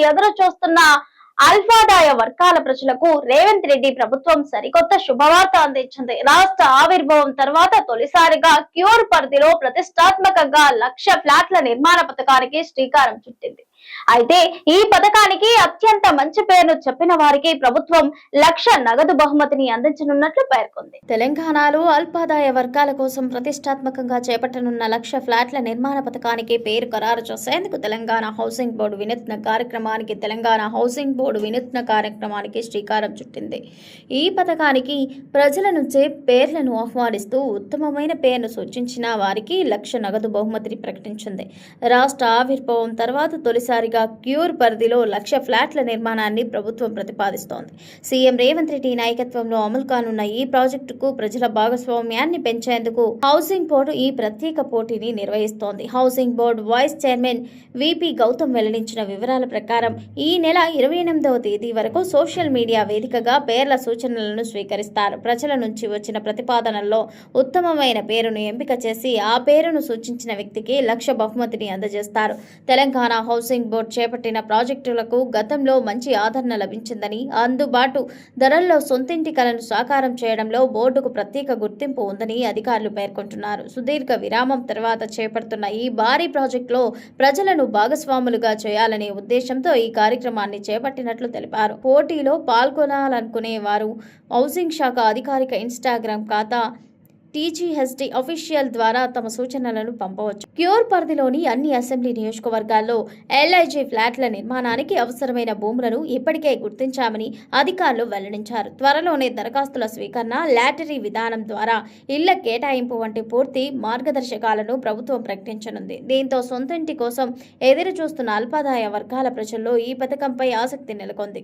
ఎదురు చూస్తున్న అల్పాదాయ వర్గాల ప్రజలకు రేవంత్ రెడ్డి ప్రభుత్వం సరికొత్త శుభవార్త అందించింది. రాష్ట్ర ఆవిర్భావం తర్వాత తొలిసారిగా క్యూర్ పరిధిలో ప్రతిష్టాత్మకంగా 1,00,000 ఫ్లాట్ల నిర్మాణ పథకానికి శ్రీకారం చుట్టింది. అయితే ఈ పథకానికి అత్యంత మంచి పేరును చెప్పిన వారికి ప్రభుత్వం 1,00,000 నగదు బహుమతిని అందించనున్నట్లు పేర్కొంది. తెలంగాణలో అల్పాదాయ వర్గాల కోసం ప్రతిష్టాత్మకంగా చేపట్టనున్న 1,00,000 ఫ్లాట్ల నిర్మాణ పథకానికి పేరు ఖరారు చేసేందుకు తెలంగాణ హౌసింగ్ బోర్డు వినూత్న కార్యక్రమానికి శ్రీకారం చుట్టింది. ఈ పథకానికి ప్రజల నుంచే పేర్లను ఆహ్వానిస్తూ ఉత్తమమైన పేరును సూచించిన వారికి 1,00,000 నగదు బహుమతిని ప్రకటించింది. రాష్ట్ర ఆవిర్భావం తర్వాత తొలిసారిగా క్యూర్ పరిధిలో 1,00,000 ఫ్లాట్ల నిర్మాణాన్ని ప్రభుత్వం ప్రతిపాదిస్తోంది. సీఎం రేవంత్ రెడ్డి నాయకత్వంలో అమలు కానున్న ఈ ప్రాజెక్టుకు ప్రజల భాగస్వామ్యాన్ని పెంచేందుకు హౌసింగ్ బోర్డు ఈ ప్రత్యేక పోటీని నిర్వహిస్తోంది. Housing board vice chairman VP Gautam వెల్లడించిన వివరాల ప్రకారం ఈ నెల 28వ తేదీ వరకు సోషల్ మీడియా వేదికగా పేర్ల సూచనలను స్వీకరిస్తారు. ప్రజల నుంచి వచ్చిన ప్రతిపాదనల్లో ఉత్తమమైన పేరును ఎంపిక చేసి ఆ పేరును సూచించిన వ్యక్తికి 1,00,000 బహుమతిని అందజేస్తారు. తెలంగాణ హౌసింగ్ బోర్డు చేపట్టిన ప్రాజెక్టులకు గతంలో మంచి ఆదరణ లభించిందని, అందుబాటు ధరల్లో సొంతింటి కలను సాకారం చేయడంలో బోర్డుకు ప్రత్యేక గుర్తింపు ఉందని అధికారులు పేర్కొంటున్నారు. సుదీర్ఘ విరామం తర్వాత చేపడుతున్న ఈ భారీ ప్రాజెక్టులో ప్రజలను భాగస్వాములుగా చేయాలనే ఉద్దేశంతో ఈ కార్యక్రమాన్ని చేపట్టినట్లు తెలిపారు. పోటీలో పాల్గొనాలనుకునే వారు హౌసింగ్ శాఖ అధికారిక ఇన్స్టాగ్రామ్ ఖాతా టీజీహెచ్డీ అఫీషియల్ ద్వారా తమ సూచనలను పంపవచ్చు. క్యూర్ పరిధిలోని అన్ని అసెంబ్లీ నియోజకవర్గాల్లో ఎల్ఐజీ ఫ్లాట్ల నిర్మాణానికి అవసరమైన భూములను ఇప్పటికే గుర్తించామని అధికారులు వెల్లడించారు. త్వరలోనే దరఖాస్తుల స్వీకరణ, లాటరీ విధానం ద్వారా ఇళ్ల కేటాయింపు వంటి పూర్తి మార్గదర్శకాలను ప్రభుత్వం ప్రకటించనుంది. దీంతో సొంతింటి కోసం ఎదురు చూస్తున్న అల్పాదాయ వర్గాల ప్రజల్లో ఈ పథకంపై ఆసక్తి నెలకొంది.